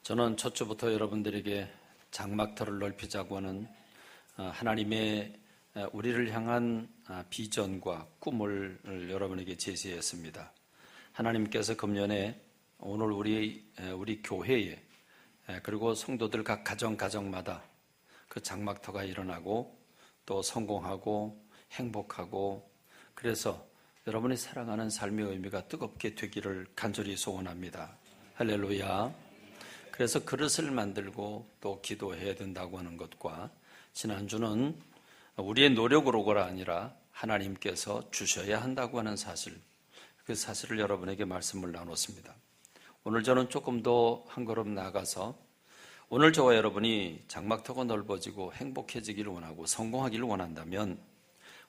저는 첫 주부터 여러분들에게 장막터를 넓히자고 하는 하나님의 우리를 향한 비전과 꿈을 여러분에게 제시했습니다. 하나님께서 금년에 오늘 우리 교회에 그리고 성도들 각 가정마다 그 장막터가 일어나고 또 성공하고 행복하고, 그래서 여러분이 살아가는 삶의 의미가 뜨겁게 되기를 간절히 소원합니다. 할렐루야. 그래서 그릇을 만들고 또 기도해야 된다고 하는 것과, 지난주는 우리의 노력으로가 아니라 하나님께서 주셔야 한다고 하는 사실, 그 사실을 여러분에게 말씀을 나눴습니다. 오늘 저는 조금 더 한 걸음 나아가서 오늘 저와 여러분이 장막터가 넓어지고 행복해지기를 원하고 성공하기를 원한다면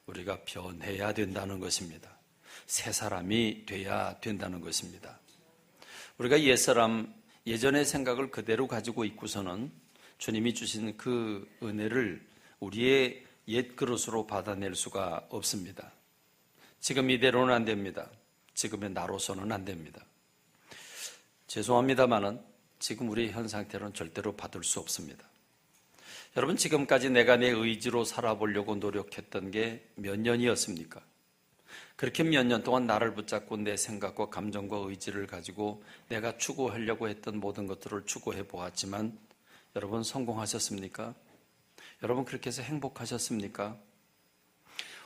우리가 변해야 된다는 것입니다. 새 사람이 돼야 된다는 것입니다. 우리가 옛사람, 예전의 생각을 그대로 가지고 있고서는 주님이 주신 그 은혜를 우리의 옛 그릇으로 받아낼 수가 없습니다. 지금 이대로는 안 됩니다. 지금의 나로서는 안 됩니다. 죄송합니다만은 지금 우리의 현 상태로는 절대로 받을 수 없습니다. 여러분, 지금까지 내가 내 의지로 살아보려고 노력했던 게 몇 년이었습니까? 그렇게 몇 년 동안 나를 붙잡고 내 생각과 감정과 의지를 가지고 내가 추구하려고 했던 모든 것들을 추구해 보았지만, 여러분 성공하셨습니까? 여러분 그렇게 해서 행복하셨습니까?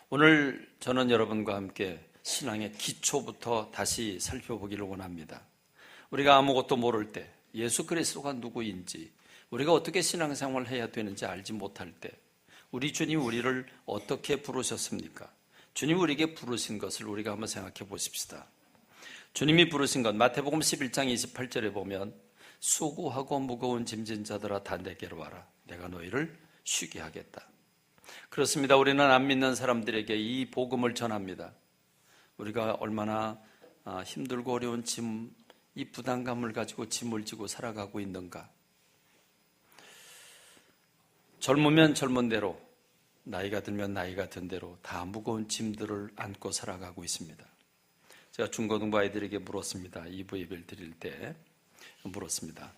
오늘 저는 여러분과 함께 신앙의 기초부터 다시 살펴보기를 원합니다. 우리가 아무것도 모를 때, 예수 그리스도가 누구인지, 우리가 어떻게 신앙생활을 해야 되는지 알지 못할 때 우리 주님 우리를 어떻게 부르셨습니까? 주님 우리에게 부르신 것을 우리가 한번 생각해 보십시다. 주님이 부르신 것, 마태복음 11장 28절에 보면 수고하고 무거운 짐진 자들아 다 내게로 와라, 내가 너희를 쉬게 하겠다. 그렇습니다. 우리는 안 믿는 사람들에게 이 복음을 전합니다. 우리가 얼마나 힘들고 어려운 짐, 이 부담감을 가지고 짐을 지고 살아가고 있는가. 젊으면 젊은 대로, 나이가 들면 나이가 든 대로 다 무거운 짐들을 안고 살아가고 있습니다. 제가 중고등부 아이들에게 물었습니다. 2부 예배를 드릴 때 물었습니다.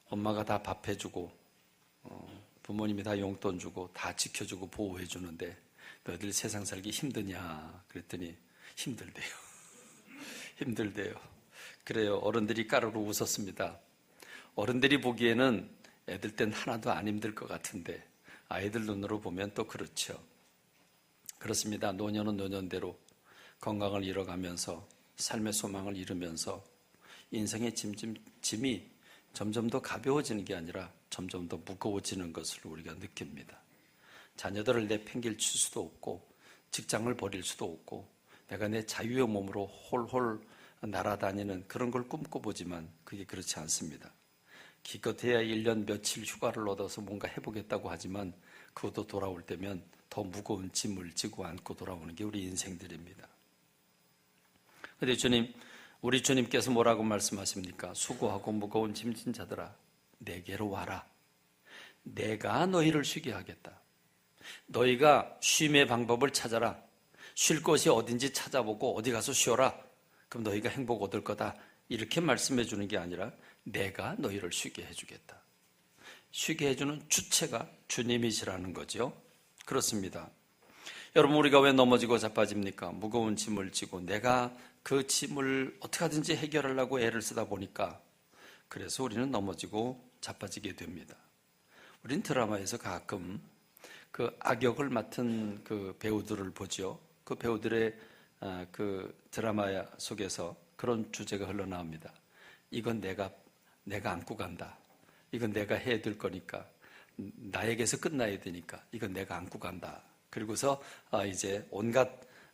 엄마가 다 밥 해주고 부모님이 다 용돈 주고 다 지켜주고 보호해 주는데 너희들 세상 살기 힘드냐? 그랬더니 힘들대요. 힘들대요. 그래요. 어른들이 까르르 웃었습니다. 어른들이 보기에는 애들 땐 하나도 안 힘들 것 같은데 아이들 눈으로 보면 또 그렇죠. 그렇습니다. 노년은 노년대로 건강을 잃어가면서 삶의 소망을 잃으면서 인생의 짐이 점점 더 가벼워지는 게 아니라 점점 더 무거워지는 것을 우리가 느낍니다. 자녀들을 내팽개칠 수도 없고 직장을 버릴 수도 없고 내가 내 자유의 몸으로 홀홀 날아다니는 그런 걸 꿈꿔보지만 그게 그렇지 않습니다. 기껏해야 1년 며칠 휴가를 얻어서 뭔가 해보겠다고 하지만 그것도 돌아올 때면 더 무거운 짐을 지고 안고 돌아오는 게 우리 인생들입니다. 그런데 우리 주님께서 뭐라고 말씀하십니까? 수고하고 무거운 짐진 자들아 내게로 와라. 내가 너희를 쉬게 하겠다. 너희가 쉼의 방법을 찾아라. 쉴 곳이 어딘지 찾아보고 어디 가서 쉬어라. 그럼 너희가 행복 얻을 거다. 이렇게 말씀해 주는 게 아니라 내가 너희를 쉬게 해주겠다. 쉬게 해주는 주체가 주님이시라는 거죠. 그렇습니다. 여러분, 우리가 왜 넘어지고 자빠집니까? 무거운 짐을 지고 내가 그 짐을 어떻게 하든지 해결하려고 애를 쓰다 보니까 그래서 우리는 넘어지고 자빠지게 됩니다. 우린 드라마에서 가끔 그 악역을 맡은 그 배우들을 보죠. 그 배우들의 그 드라마 속에서 그런 주제가 흘러나옵니다. 이건 내가 안고 간다. 이건 내가 해야 될 거니까, 나에게서 끝나야 되니까 이건 내가 안고 간다. 그리고서 이제 온갖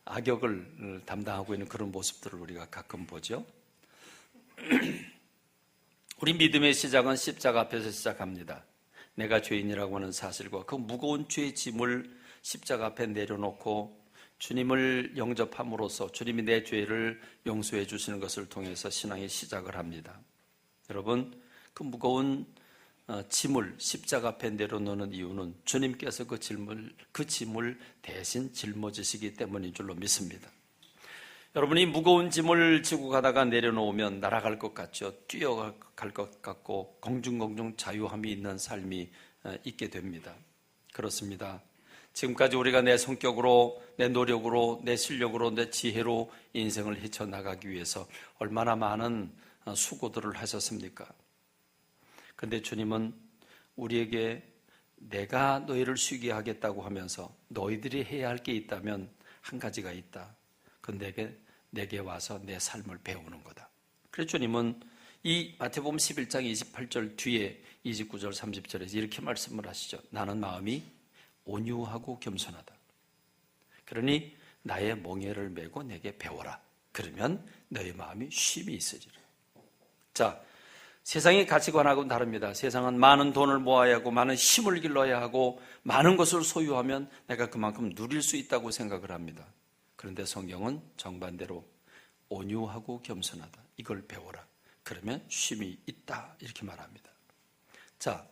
악역을 담당하고 있는 그런 모습들을 우리가 가끔 보죠. 우리 믿음의 시작은 십자가 앞에서 시작합니다. 내가 죄인이라고 하는 사실과 그 무거운 죄의 짐을 십자가 앞에 내려놓고 주님을 영접함으로써 주님이 내 죄를 용서해 주시는 것을 통해서 신앙의 시작을 합니다. 여러분, 그 무거운 짐을 십자가 앞에 내려놓는 이유는 주님께서 그 짐을 대신 짊어지시기 때문인 줄로 믿습니다. 여러분이 무거운 짐을 지고 가다가 내려놓으면 날아갈 것 같죠. 뛰어갈 것 같고 공중공중 자유함이 있는 삶이 있게 됩니다. 그렇습니다. 지금까지 우리가 내 성격으로, 내 노력으로, 내 실력으로, 내 지혜로 인생을 헤쳐나가기 위해서 얼마나 많은 수고들을 하셨습니까? 그런데 주님은 우리에게 내가 너희를 쉬게 하겠다고 하면서 너희들이 해야 할 게 있다면 한 가지가 있다. 그건 내게 와서 내 삶을 배우는 거다. 그래서 주님은 이 마태복음 11장 28절 뒤에 29절 30절에서 이렇게 말씀을 하시죠. 나는 마음이 온유하고 겸손하다. 그러니 나의 멍에를 메고 내게 배워라. 그러면 너의 마음이 쉼이 있으리라. 자, 세상의 가치관하고는 다릅니다. 세상은 많은 돈을 모아야 하고 많은 힘을 길러야 하고 많은 것을 소유하면 내가 그만큼 누릴 수 있다고 생각을 합니다. 그런데 성경은 정반대로 온유하고 겸손하다. 이걸 배워라. 그러면 쉼이 있다. 이렇게 말합니다. 자,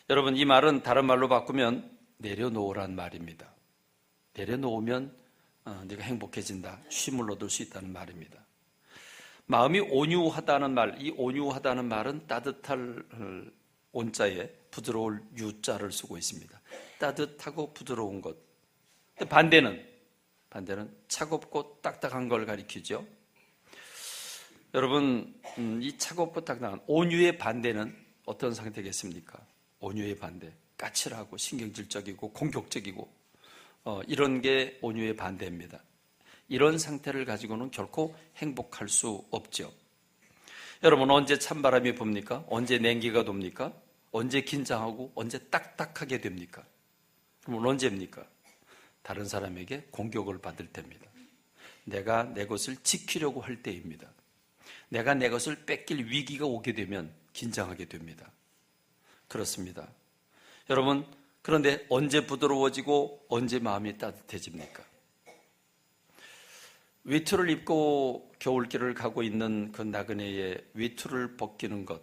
여러분 이 말은 다른 말로 바꾸면 내려놓으란 말입니다. 내려놓으면 네가 행복해진다. 쉼을 얻을 수 있다는 말입니다. 마음이 온유하다는 말, 이 온유하다는 말은 따뜻할 온자에 부드러울 유자를 쓰고 있습니다. 따뜻하고 부드러운 것. 반대는 차갑고 딱딱한 걸 가리키죠. 여러분, 이 차갑고 딱딱한 온유의 반대는 어떤 상태겠습니까? 온유의 반대, 까칠하고 신경질적이고 공격적이고 이런 게 온유의 반대입니다. 이런 상태를 가지고는 결코 행복할 수 없죠. 여러분, 언제 찬바람이 붑니까? 언제 냉기가 돕니까? 언제 긴장하고 언제 딱딱하게 됩니까? 그럼 언제입니까? 다른 사람에게 공격을 받을 때입니다. 내가 내 것을 지키려고 할 때입니다. 내가 내 것을 뺏길 위기가 오게 되면 긴장하게 됩니다. 그렇습니다. 여러분, 그런데 언제 부드러워지고 언제 마음이 따뜻해집니까? 외투를 입고 겨울길을 가고 있는 그 나그네의 외투를 벗기는 것,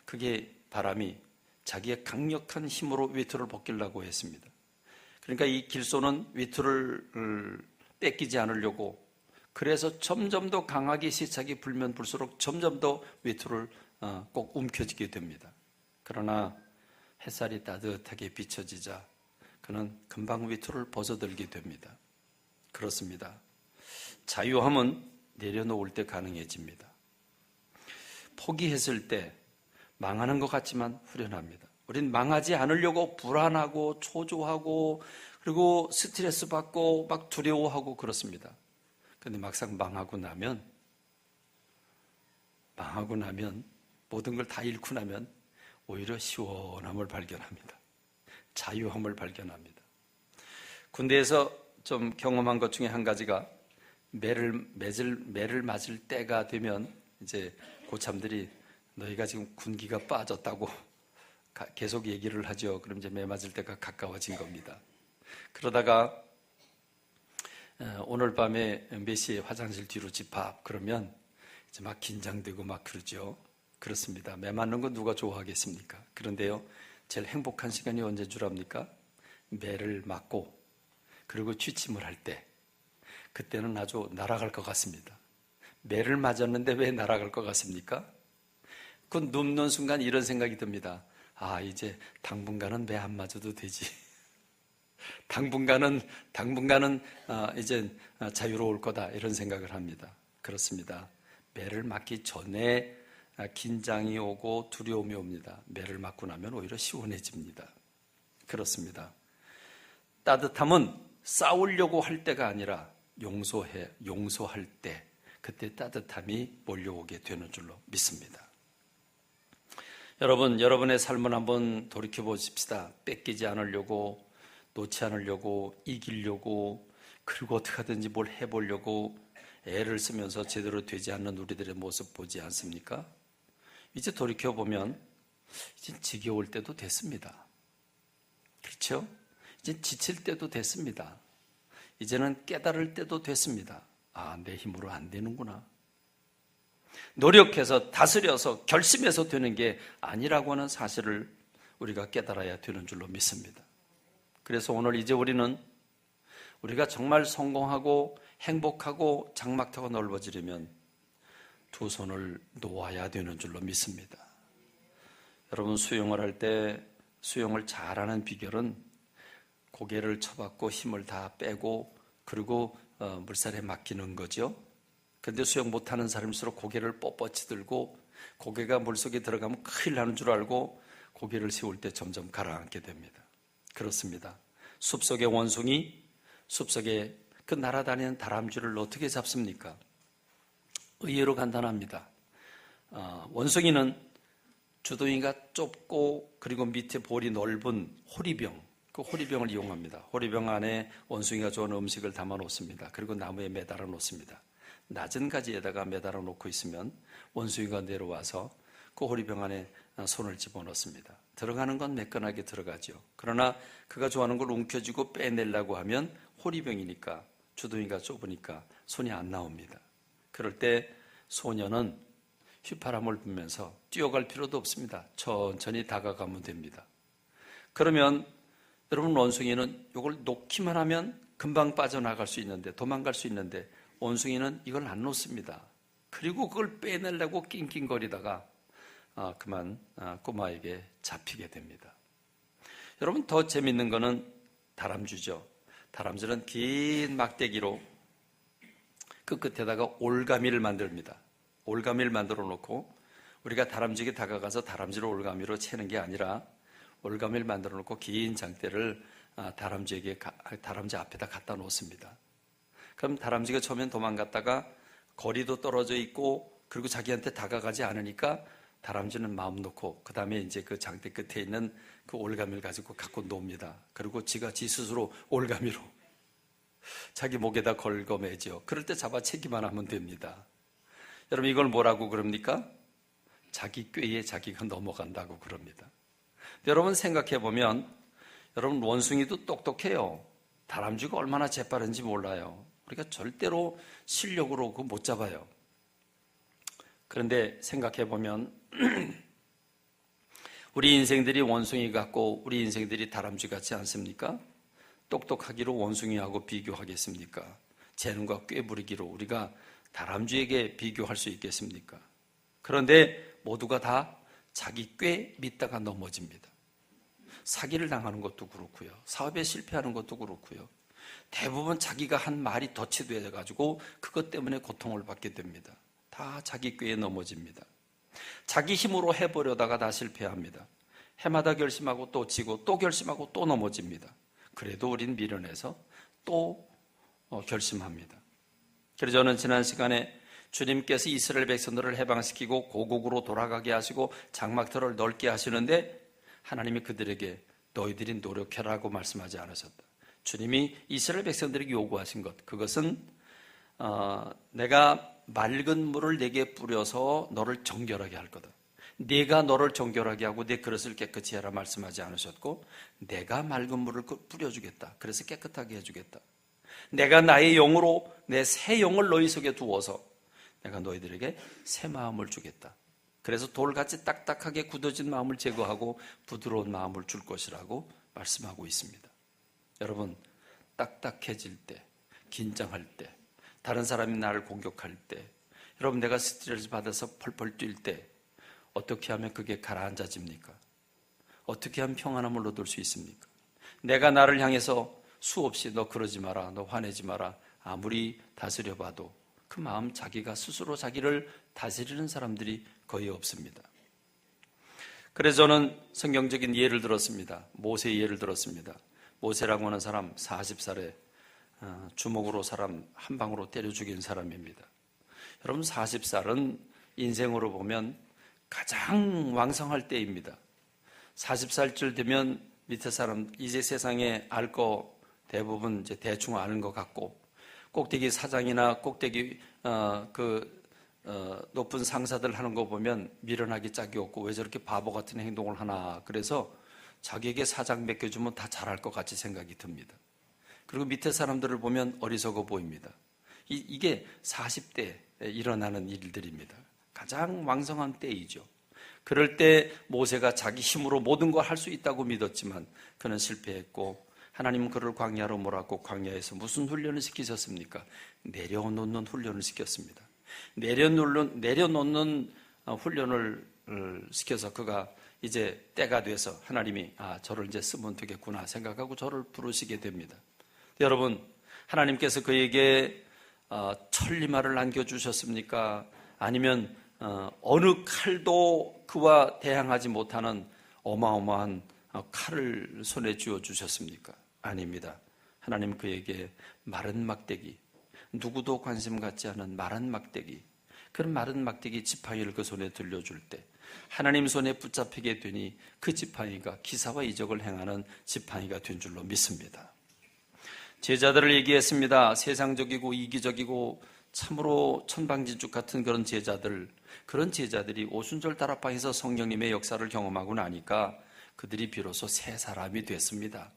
그게 바람이 자기의 강력한 힘으로 외투를 벗기려고 했습니다. 그러니까 이 길소는 외투를 뺏기지 않으려고, 그래서 점점 더 강하게 세차게 불면 불수록 점점 더 외투를 꼭 움켜쥐게 됩니다. 그러나 햇살이 따뜻하게 비춰지자 그는 금방 외투를 벗어들게 됩니다. 그렇습니다. 자유함은 내려놓을 때 가능해집니다. 포기했을 때 망하는 것 같지만 후련합니다. 우린 망하지 않으려고 불안하고 초조하고 그리고 스트레스 받고 막 두려워하고 그렇습니다. 그런데 막상 망하고 나면 모든 걸 다 잃고 나면 오히려 시원함을 발견합니다. 자유함을 발견합니다. 군대에서 좀 경험한 것 중에 한 가지가 매를 맞을 때가 되면 이제 고참들이 너희가 지금 군기가 빠졌다고 계속 얘기를 하죠. 그럼 이제 매 맞을 때가 가까워진 겁니다. 그러다가 오늘 밤에 몇 시에 화장실 뒤로 집합 그러면 이제 막 긴장되고 막 그러죠. 그렇습니다. 매 맞는 건 누가 좋아하겠습니까? 그런데요, 제일 행복한 시간이 언제 줄 압니까? 매를 맞고 그리고 취침을 할 때, 그때는 아주 날아갈 것 같습니다. 매를 맞았는데 왜 날아갈 것 같습니까? 그 눕는 순간 이런 생각이 듭니다. 아, 이제 당분간은 매 안 맞아도 되지. 당분간은 이제 자유로울 거다, 이런 생각을 합니다. 그렇습니다. 매를 맞기 전에 긴장이 오고 두려움이 옵니다. 매를 맞고 나면 오히려 시원해집니다. 그렇습니다. 따뜻함은 싸우려고 할 때가 아니라 용서할 때, 그때 따뜻함이 몰려오게 되는 줄로 믿습니다. 여러분, 여러분의 삶을 한번 돌이켜 보십시다. 뺏기지 않으려고, 놓지 않으려고, 이기려고, 그리고 어떻게 하든지 뭘 해보려고 애를 쓰면서 제대로 되지 않는 우리들의 모습 보지 않습니까? 이제 돌이켜보면 이제 지겨울 때도 됐습니다. 그렇죠? 이제 지칠 때도 됐습니다. 이제는 깨달을 때도 됐습니다. 아, 내 힘으로 안 되는구나. 노력해서 다스려서 결심해서 되는 게 아니라고 하는 사실을 우리가 깨달아야 되는 줄로 믿습니다. 그래서 오늘 이제 우리가 정말 성공하고 행복하고 장막터가 넓어지려면 두 손을 놓아야 되는 줄로 믿습니다. 여러분, 수영을 할 때 수영을 잘하는 비결은 고개를 쳐박고 힘을 다 빼고 그리고 물살에 맡기는 거죠. 그런데 수영 못하는 사람일수록 고개를 뻣뻣이 들고 고개가 물속에 들어가면 큰일 나는 줄 알고 고개를 세울 때 점점 가라앉게 됩니다. 그렇습니다. 숲속의 원숭이, 숲속에 그 날아다니는 다람쥐를 어떻게 잡습니까? 의외로 간단합니다. 원숭이는 주둥이가 좁고 그리고 밑에 볼이 넓은 호리병, 그 호리병을 이용합니다. 호리병 안에 원숭이가 좋아하는 음식을 담아 놓습니다. 그리고 나무에 매달아 놓습니다. 낮은 가지에다가 매달아 놓고 있으면 원숭이가 내려와서 그 호리병 안에 손을 집어넣습니다. 들어가는 건 매끈하게 들어가죠. 그러나 그가 좋아하는 걸 움켜쥐고 빼내려고 하면 호리병이니까 주둥이가 좁으니까 손이 안 나옵니다. 그럴 때 소녀는 휘파람을 불면서 뛰어갈 필요도 없습니다. 천천히 다가가면 됩니다. 그러면 여러분, 원숭이는 이걸 놓기만 하면 금방 빠져나갈 수 있는데, 도망갈 수 있는데 원숭이는 이걸 안 놓습니다. 그리고 그걸 빼내려고 낑낑거리다가 그만 꼬마에게 잡히게 됩니다. 여러분, 더 재밌는 거는 다람쥐죠. 다람쥐는 긴 막대기로 그 끝에다가 올가미를 만듭니다. 올가미를 만들어 놓고 우리가 다람쥐에게 다가가서 다람쥐를 올가미로 채는 게 아니라 올가미를 만들어 놓고 긴 장대를 다람쥐 앞에다 갖다 놓습니다. 그럼 다람쥐가 처음엔 도망갔다가 거리도 떨어져 있고 그리고 자기한테 다가가지 않으니까 다람쥐는 마음 놓고 그 다음에 이제 그 장대 끝에 있는 그 올가미를 가지고 갖고 놉니다. 그리고 지가 지 스스로 올가미로 자기 목에다 걸거매죠. 그럴 때 잡아채기만 하면 됩니다. 여러분, 이걸 뭐라고 그럽니까? 자기 꾀에 자기가 넘어간다고 그럽니다. 여러분, 생각해 보면 여러분, 원숭이도 똑똑해요. 다람쥐가 얼마나 재빠른지 몰라요. 우리가 절대로 실력으로 그거 못 잡아요. 그런데 생각해 보면 우리 인생들이 원숭이 같고 우리 인생들이 다람쥐 같지 않습니까? 똑똑하기로 원숭이하고 비교하겠습니까? 재능과 꾀부리기로 우리가 다람쥐에게 비교할 수 있겠습니까? 그런데 모두가 다 자기 꾀 믿다가 넘어집니다. 사기를 당하는 것도 그렇고요. 사업에 실패하는 것도 그렇고요. 대부분 자기가 한 말이 덫이 되어가지고 그것 때문에 고통을 받게 됩니다. 다 자기 꾀에 넘어집니다. 자기 힘으로 해보려다가 다 실패합니다. 해마다 결심하고 또 지고 또 결심하고 또 넘어집니다. 그래도 우린 미련해서 또 결심합니다. 그래서 저는 지난 시간에 주님께서 이스라엘 백성들을 해방시키고 고국으로 돌아가게 하시고 장막터를 넓게 하시는데 하나님이 그들에게 너희들이 노력해라고 말씀하지 않으셨다. 주님이 이스라엘 백성들에게 요구하신 것, 그것은 내가 맑은 물을 내게 뿌려서 너를 정결하게 할 거다. 내가 너를 정결하게 하고 내 그릇을 깨끗이 해라 말씀하지 않으셨고, 내가 맑은 물을 뿌려주겠다. 그래서 깨끗하게 해주겠다. 내가 나의 영으로 내 새 영을 너희 속에 두어서 내가 너희들에게 새 마음을 주겠다. 그래서 돌같이 딱딱하게 굳어진 마음을 제거하고 부드러운 마음을 줄 것이라고 말씀하고 있습니다. 여러분, 딱딱해질 때, 긴장할 때, 다른 사람이 나를 공격할 때, 여러분 내가 스트레스 받아서 펄펄 뛸 때 어떻게 하면 그게 가라앉아집니까? 어떻게 하면 평안함을 얻을 수 있습니까? 내가 나를 향해서 수없이 너 그러지 마라, 너 화내지 마라 아무리 다스려봐도 그 마음 자기가 스스로 자기를 다스리는 사람들이 거의 없습니다. 그래서 저는 성경적인 예를 들었습니다. 모세의 예를 들었습니다. 모세라고 하는 사람 40살에 주먹으로 사람 한 방으로 때려 죽인 사람입니다. 여러분, 40살은 인생으로 보면 가장 왕성할 때입니다. 40살쯤 되면 밑에 사람 이제 세상에 알 거 대부분 이제 대충 아는 것 같고, 꼭대기 사장이나 꼭대기 높은 상사들 하는 거 보면 미련하기 짝이 없고 왜 저렇게 바보 같은 행동을 하나, 그래서 자기에게 사장 맡겨주면 다 잘할 것 같이 생각이 듭니다. 그리고 밑에 사람들을 보면 어리석어 보입니다. 이게 40대에 일어나는 일들입니다. 가장 왕성한 때이죠. 그럴 때 모세가 자기 힘으로 모든 걸 할 수 있다고 믿었지만 그는 실패했고, 하나님은 그를 광야로 몰았고 광야에서 무슨 훈련을 시키셨습니까? 내려놓는 훈련을 시켰습니다. 내려놓는 훈련을 시켜서 그가 이제 때가 돼서 하나님이 저를 이제 쓰면 되겠구나 생각하고 저를 부르시게 됩니다. 여러분, 하나님께서 그에게 천리마를 안겨주셨습니까? 아니면 어느 칼도 그와 대항하지 못하는 어마어마한 칼을 손에 쥐어 주셨습니까? 아닙니다. 하나님 그에게 마른 막대기, 누구도 관심 갖지 않은 마른 막대기, 그런 마른 막대기 지팡이를 그 손에 들려줄 때 하나님 손에 붙잡히게 되니 그 지팡이가 기사와 이적을 행하는 지팡이가 된 줄로 믿습니다. 제자들을 얘기했습니다. 세상적이고 이기적이고 참으로 천방지축 같은 그런 제자들이 오순절 다락방에서 성령님의 역사를 경험하고 나니까 그들이 비로소 새 사람이 됐습니다.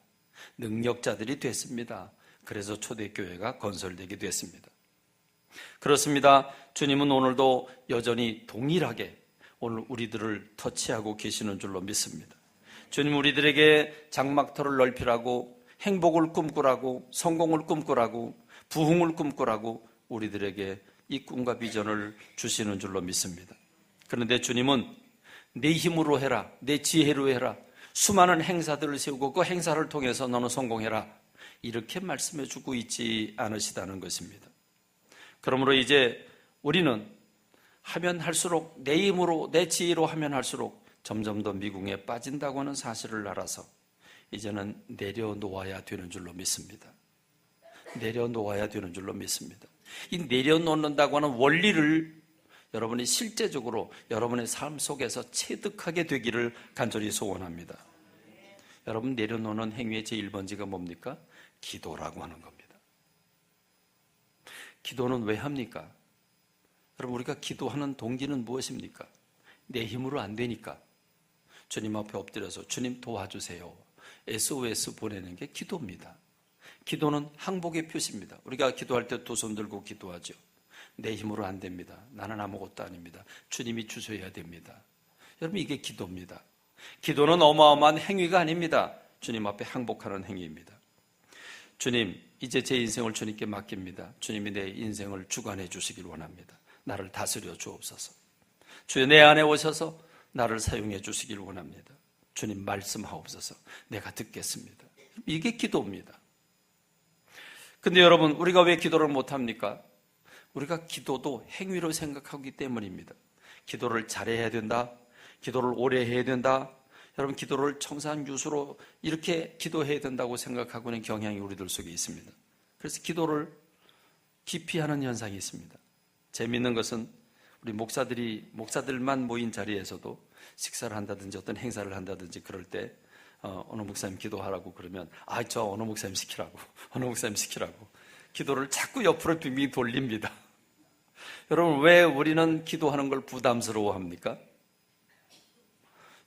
능력자들이 됐습니다. 그래서 초대교회가 건설되게 됐습니다. 그렇습니다. 주님은 오늘도 여전히 동일하게 오늘 우리들을 터치하고 계시는 줄로 믿습니다. 주님 우리들에게 장막터를 넓히라고, 행복을 꿈꾸라고, 성공을 꿈꾸라고, 부흥을 꿈꾸라고 우리들에게 이 꿈과 비전을 주시는 줄로 믿습니다. 그런데 주님은 내 힘으로 해라, 내 지혜로 해라, 수많은 행사들을 세우고 그 행사를 통해서 너는 성공해라, 이렇게 말씀해 주고 있지 않으시다는 것입니다. 그러므로 이제 우리는 하면 할수록 내 힘으로 내 지혜로 하면 할수록 점점 더 미궁에 빠진다고 하는 사실을 알아서 이제는 내려놓아야 되는 줄로 믿습니다. 내려놓아야 되는 줄로 믿습니다. 이 내려놓는다고 하는 원리를 여러분이 실제적으로 여러분의 삶 속에서 체득하게 되기를 간절히 소원합니다. 여러분, 내려놓는 행위의 제1번지가 뭡니까? 기도라고 하는 겁니다. 기도는 왜 합니까? 여러분, 우리가 기도하는 동기는 무엇입니까? 내 힘으로 안 되니까 주님 앞에 엎드려서 주님 도와주세요, SOS 보내는 게 기도입니다. 기도는 항복의 표시입니다. 우리가 기도할 때 두 손 들고 기도하죠. 내 힘으로 안 됩니다. 나는 아무것도 아닙니다. 주님이 주셔야 됩니다. 여러분, 이게 기도입니다. 기도는 어마어마한 행위가 아닙니다. 주님 앞에 항복하는 행위입니다. 주님, 이제 제 인생을 주님께 맡깁니다. 주님이 내 인생을 주관해 주시길 원합니다. 나를 다스려 주옵소서. 주여, 내 안에 오셔서 나를 사용해 주시길 원합니다. 주님, 말씀하옵소서. 내가 듣겠습니다. 이게 기도입니다. 근데 여러분, 우리가 왜 기도를 못합니까? 우리가 기도도 행위로 생각하기 때문입니다. 기도를 잘해야 된다, 기도를 오래 해야 된다, 여러분 기도를 청산 유수로 이렇게 기도해야 된다고 생각하고 있는 경향이 우리들 속에 있습니다. 그래서 기도를 기피하는 현상이 있습니다. 재미있는 것은 우리 목사들만 모인 자리에서도 식사를 한다든지 어떤 행사를 한다든지 그럴 때 어느 목사님 기도하라고 그러면 저 어느 목사님 시키라고 어느 목사님 시키라고 기도를 자꾸 옆으로 빙빙 돌립니다. 여러분, 왜 우리는 기도하는 걸 부담스러워합니까?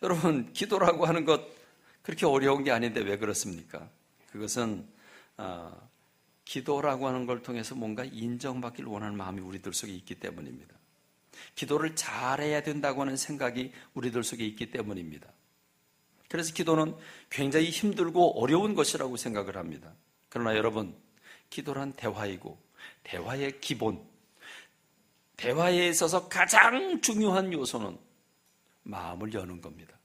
여러분, 기도라고 하는 것 그렇게 어려운 게 아닌데 왜 그렇습니까? 그것은 기도라고 하는 걸 통해서 뭔가 인정받기를 원하는 마음이 우리들 속에 있기 때문입니다. 기도를 잘해야 된다고 하는 생각이 우리들 속에 있기 때문입니다. 그래서 기도는 굉장히 힘들고 어려운 것이라고 생각을 합니다. 그러나 여러분, 기도란 대화이고 대화의 기본, 대화에 있어서 가장 중요한 요소는 마음을 여는 겁니다.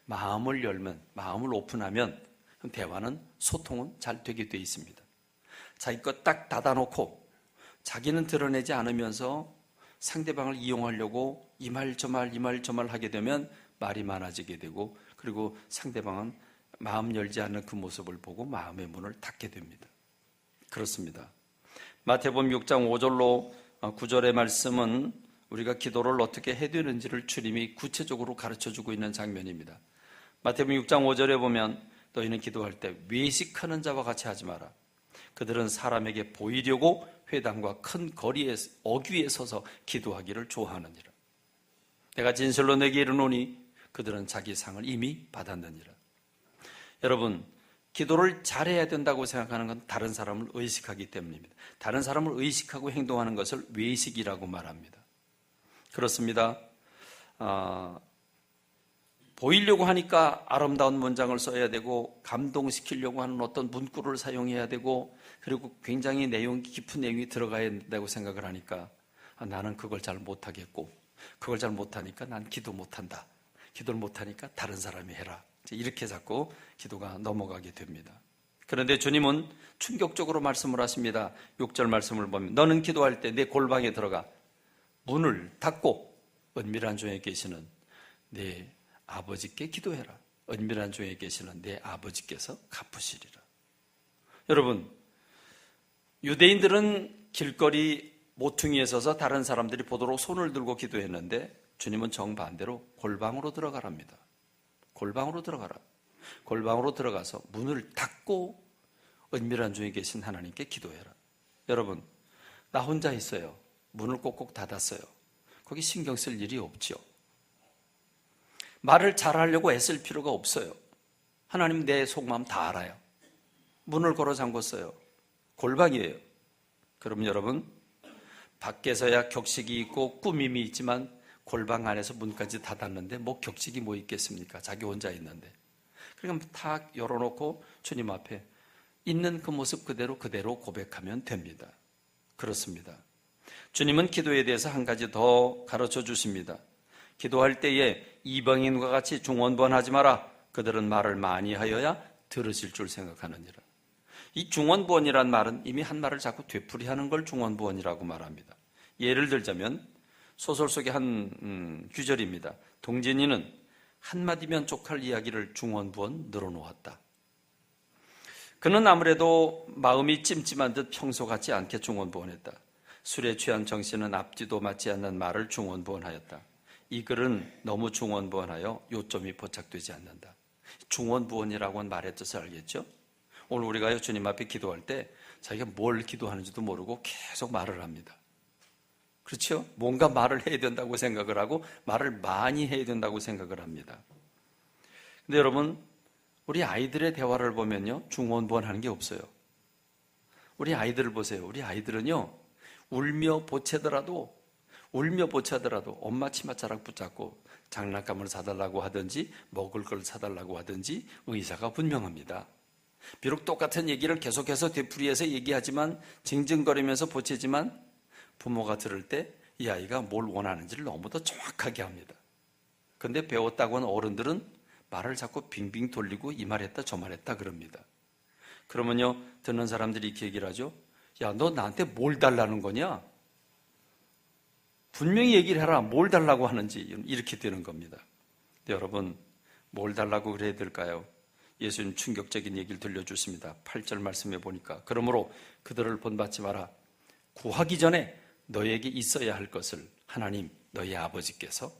마음을 열면, 마음을 오픈하면 대화는, 소통은 잘 되게 돼 있습니다. 자기 것 딱 닫아놓고 자기는 드러내지 않으면서 상대방을 이용하려고 이 말 저 말 하게 되면 말이 많아지게 되고, 그리고 상대방은 마음 열지 않는 그 모습을 보고 마음의 문을 닫게 됩니다. 그렇습니다. 마태복음 6장 5절로 9절의 말씀은 우리가 기도를 어떻게 해야 되는지를 주님이 구체적으로 가르쳐주고 있는 장면입니다. 마태복음 6장 5절에 보면 너희는 기도할 때 외식하는 자와 같이 하지 마라. 그들은 사람에게 보이려고 회당과 큰 거리에 어귀에 서서 기도하기를 좋아하느니라. 내가 진실로 내게 이르노니 그들은 자기 상을 이미 받았느니라. 여러분, 기도를 잘해야 된다고 생각하는 건 다른 사람을 의식하기 때문입니다. 다른 사람을 의식하고 행동하는 것을 외식이라고 말합니다. 그렇습니다. 보이려고 하니까 아름다운 문장을 써야 되고 감동시키려고 하는 어떤 문구를 사용해야 되고 그리고 굉장히 깊은 내용이 들어가야 된다고 생각을 하니까 나는 그걸 잘 못하겠고 그걸 잘 못하니까 난 기도 못한다. 기도를 못하니까 다른 사람이 해라. 이렇게 자꾸 기도가 넘어가게 됩니다. 그런데 주님은 충격적으로 말씀을 하십니다. 6절 말씀을 보면 너는 기도할 때 내 골방에 들어가 문을 닫고 은밀한 중에 계시는 내 아버지께 기도해라. 은밀한 중에 계시는 내 아버지께서 갚으시리라. 여러분, 유대인들은 길거리 모퉁이에 서서 다른 사람들이 보도록 손을 들고 기도했는데 주님은 정반대로 골방으로 들어가랍니다. 골방으로 들어가라. 골방으로 들어가서 문을 닫고 은밀한 중에 계신 하나님께 기도해라. 여러분, 나 혼자 있어요. 문을 꼭꼭 닫았어요. 거기 신경 쓸 일이 없죠. 말을 잘하려고 애쓸 필요가 없어요. 하나님 내 속마음 다 알아요. 문을 걸어 잠궜어요. 골방이에요. 그럼 여러분, 밖에서야 격식이 있고 꾸밈이 있지만 골방 안에서 문까지 닫았는데 뭐 격식이 뭐 있겠습니까? 자기 혼자 있는데. 그러니까 다 열어놓고 주님 앞에 있는 그 모습 그대로 고백하면 됩니다. 그렇습니다. 주님은 기도에 대해서 한 가지 더 가르쳐 주십니다. 기도할 때에 이방인과 같이 중언부언하지 마라. 그들은 말을 많이 하여야 들으실 줄 생각하느니라. 이 중언부언이란 말은 이미 한 말을 자꾸 되풀이하는 걸 중언부언이라고 말합니다. 예를 들자면 소설 속의 한 규절입니다. 동진이는 한마디면 족할 이야기를 중언부언 늘어놓았다. 그는 아무래도 마음이 찜찜한 듯 평소 같지 않게 중언부언했다. 술에 취한 정신은 앞뒤도 맞지 않는 말을 중언부언하였다. 이 글은 너무 중언부언하여 요점이 포착되지 않는다. 중언부언이라고 하는 말의 뜻을 알겠죠? 오늘 우리가 주님 앞에 기도할 때 자기가 뭘 기도하는지도 모르고 계속 말을 합니다. 그렇죠? 뭔가 말을 해야 된다고 생각을 하고 말을 많이 해야 된다고 생각을 합니다. 근데 여러분, 우리 아이들의 대화를 보면요, 중언부언하는 게 없어요. 우리 아이들을 보세요. 우리 아이들은요, 울며 보채더라도 엄마 치맛자락 붙잡고 장난감을 사달라고 하든지 먹을 걸 사달라고 하든지 의사가 분명합니다. 비록 똑같은 얘기를 계속해서 되풀이해서 얘기하지만 징징거리면서 보채지만 부모가 들을 때 이 아이가 뭘 원하는지를 너무도 정확하게 합니다. 그런데 배웠다고 하는 어른들은 말을 자꾸 빙빙 돌리고 이 말했다 저 말했다 그럽니다. 그러면요, 듣는 사람들이 이렇게 얘기를 하죠. 야, 너 나한테 뭘 달라는 거냐? 분명히 얘기를 해라. 뭘 달라고 하는지. 이렇게 되는 겁니다. 여러분, 뭘 달라고 그래야 될까요? 예수님 충격적인 얘기를 들려주십니다. 8절 말씀해 보니까 그러므로 그들을 본받지 마라. 구하기 전에 너에게 있어야 할 것을 하나님 너희 아버지께서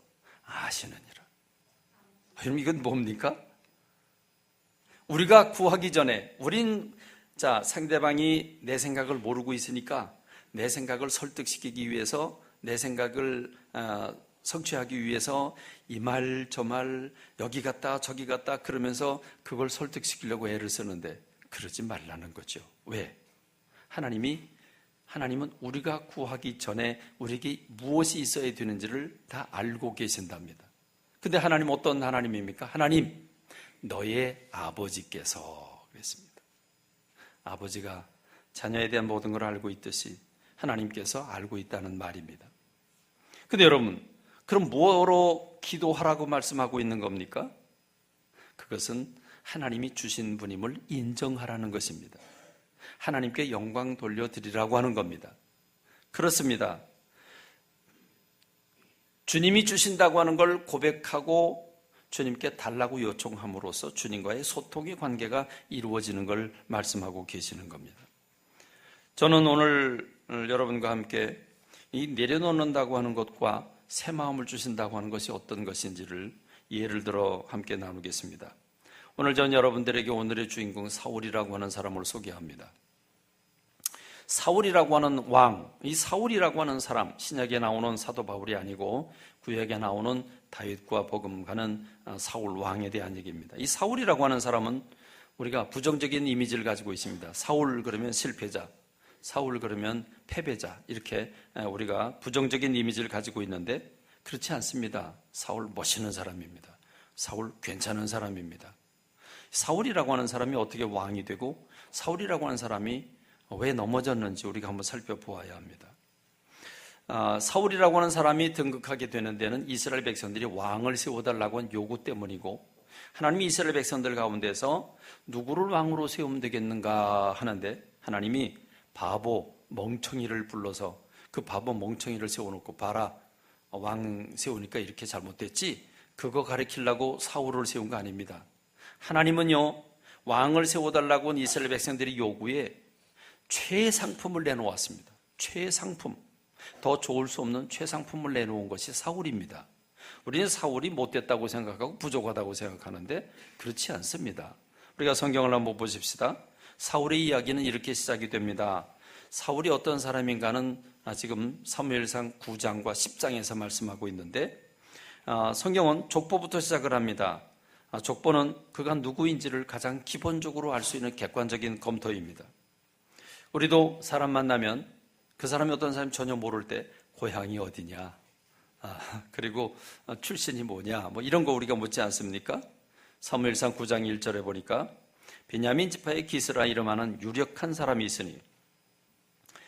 아시느니라. 그럼 이건 뭡니까? 우리가 구하기 전에 상대방이 내 생각을 모르고 있으니까 내 생각을 설득시키기 위해서 내 생각을 성취하기 위해서 이 말 저 말 여기 갔다 저기 갔다 그러면서 그걸 설득시키려고 애를 쓰는데 그러지 말라는 거죠. 왜? 하나님은 우리가 구하기 전에 우리에게 무엇이 있어야 되는지를 다 알고 계신답니다. 근데 하나님 어떤 하나님입니까? 하나님 너의 아버지께서 그랬습니다. 아버지가 자녀에 대한 모든 걸 알고 있듯이 하나님께서 알고 있다는 말입니다. 근데 여러분, 그럼 뭐로 기도하라고 말씀하고 있는 겁니까? 그것은 하나님이 주신 분임을 인정하라는 것입니다. 하나님께 영광 돌려드리라고 하는 겁니다. 그렇습니다. 주님이 주신다고 하는 걸 고백하고 주님께 달라고 요청함으로써 주님과의 소통의 관계가 이루어지는 걸 말씀하고 계시는 겁니다. 저는 오늘 여러분과 함께 이 내려놓는다고 하는 것과 새 마음을 주신다고 하는 것이 어떤 것인지를 예를 들어 함께 나누겠습니다. 오늘 전 여러분들에게 오늘의 주인공 사울이라고 하는 사람을 소개합니다. 사울이라고 하는 왕, 이 사울이라고 하는 사람, 신약에 나오는 사도 바울이 아니고 구약에 나오는 다윗과 버금가는 사울 왕에 대한 얘기입니다. 이 사울이라고 하는 사람은 우리가 부정적인 이미지를 가지고 있습니다. 사울 그러면 실패자, 사울 그러면 패배자, 이렇게 우리가 부정적인 이미지를 가지고 있는데 그렇지 않습니다. 사울 멋있는 사람입니다. 사울 괜찮은 사람입니다. 사울이라고 하는 사람이 어떻게 왕이 되고 사울이라고 하는 사람이 왜 넘어졌는지 우리가 한번 살펴보아야 합니다. 사울이라고 하는 사람이 등극하게 되는 데는 이스라엘 백성들이 왕을 세워달라고 한 요구 때문이고, 하나님이 이스라엘 백성들 가운데서 누구를 왕으로 세우면 되겠는가 하는데 하나님이 바보 멍청이를 불러서 그 바보 멍청이를 세워놓고 봐라, 왕 세우니까 이렇게 잘못됐지, 그거 가르치려고 사울을 세운 거 아닙니다. 하나님은요, 왕을 세워달라고 한 이스라엘 백성들의 요구에 최상품을 내놓았습니다. 최상품, 더 좋을 수 없는 최상품을 내놓은 것이 사울입니다. 우리는 사울이 못됐다고 생각하고 부족하다고 생각하는데 그렇지 않습니다. 우리가 성경을 한번 보십시다. 사울의 이야기는 이렇게 시작이 됩니다. 사울이 어떤 사람인가는 지금 사무엘상 9장과 10장에서 말씀하고 있는데, 성경은 족보부터 시작을 합니다. 족보는 그가 누구인지를 가장 기본적으로 알 수 있는 객관적인 검토입니다. 우리도 사람 만나면 그 사람이 어떤 사람이 전혀 모를 때 고향이 어디냐, 그리고 출신이 뭐냐, 뭐 이런 거 우리가 묻지 않습니까? 사무엘상 9장 1절에 보니까 베냐민 지파의 기스라 이름하는 유력한 사람이 있으니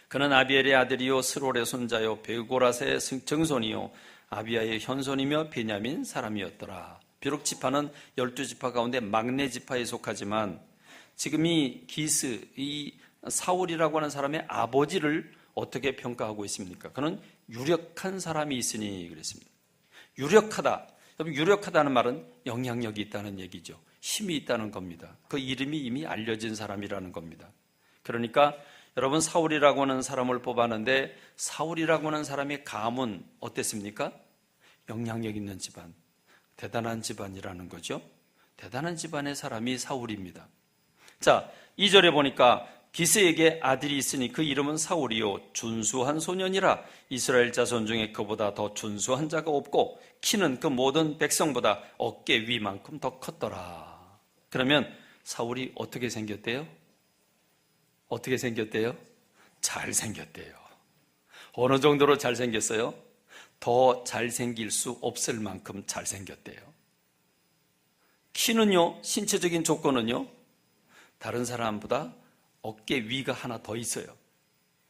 그는 아비엘의 아들이요 스롤의 손자요 베고라스의 증손이요 아비야의 현손이며 베냐민 사람이었더라. 비록 지파는 12지파 가운데 막내 지파에 속하지만 지금 이 기스, 이 사울이라고 하는 사람의 아버지를 어떻게 평가하고 있습니까? 그는 유력한 사람이 있으니 그랬습니다. 유력하다. 유력하다는 말은 영향력이 있다는 얘기죠. 힘이 있다는 겁니다. 그 이름이 이미 알려진 사람이라는 겁니다. 그러니까 여러분, 사울이라고 하는 사람을 뽑았는데 사울이라고 하는 사람의 가문 어땠습니까? 영향력 있는 집안, 대단한 집안이라는 거죠. 대단한 집안의 사람이 사울입니다. 자, 2절에 보니까 기스에게 아들이 있으니 그 이름은 사울이요 준수한 소년이라 이스라엘 자손 중에 그보다 더 준수한 자가 없고 키는 그 모든 백성보다 어깨 위만큼 더 컸더라. 그러면 사울이 어떻게 생겼대요? 어떻게 생겼대요? 잘생겼대요. 어느 정도로 잘생겼어요? 더 잘생길 수 없을 만큼 잘생겼대요. 키는요, 신체적인 조건은요, 다른 사람보다 어깨 위가 하나 더 있어요.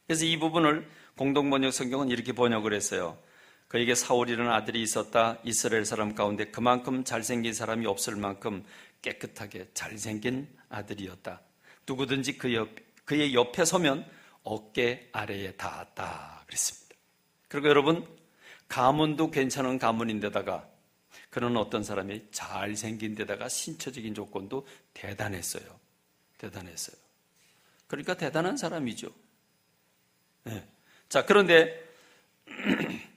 그래서 이 부분을 공동번역 성경은 이렇게 번역을 했어요. 그에게 사울이라는 아들이 있었다. 이스라엘 사람 가운데 그만큼 잘생긴 사람이 없을 만큼 깨끗하게 잘생긴 아들이었다. 누구든지 그의 옆에 서면 어깨 아래에 닿았다 그랬습니다. 그리고 여러분, 가문도 괜찮은 가문인데다가 그는 어떤 사람이 잘생긴 데다가 신체적인 조건도 대단했어요. 대단했어요. 그러니까 대단한 사람이죠. 네. 자, 그런데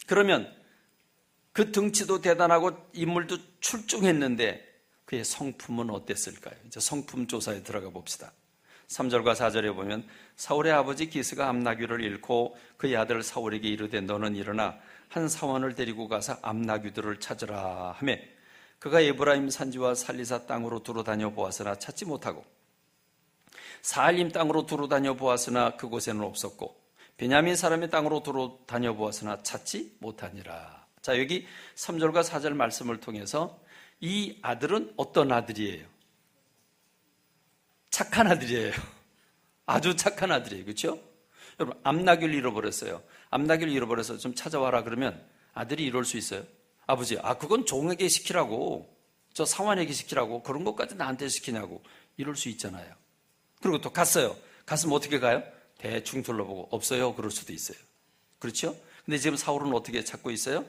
그러면 그 등치도 대단하고 인물도 출중했는데 그의 성품은 어땠을까요? 이제 성품 조사에 들어가 봅시다. 3절과 4절에 보면 사울의 아버지 기스가 암나귀를 잃고 그의 아들 사울에게 이르되 너는 일어나 한 사원을 데리고 가서 암나귀들을 찾으라 하며 그가 에브라임 산지와 살리사 땅으로 두루 다녀 보았으나 찾지 못하고 사알림 땅으로 두루 다녀 보았으나 그곳에는 없었고 베냐민 사람의 땅으로 두루 다녀 보았으나 찾지 못하니라. 자, 여기 3절과 4절 말씀을 통해서 이 아들은 어떤 아들이에요? 착한 아들이에요. 아주 착한 아들이에요. 그렇죠? 여러분, 암나귀를 잃어버렸어요. 암나귀를 잃어버려서 좀 찾아와라 그러면 아들이 이럴 수 있어요? 아버지, 그건 종에게 시키라고, 저 사환에게 시키라고, 그런 것까지 나한테 시키냐고 이럴 수 있잖아요. 그리고 또 갔어요. 갔으면 어떻게 가요? 대충 둘러보고 없어요. 그럴 수도 있어요. 그렇죠? 근데 지금 사울은 어떻게 찾고 있어요?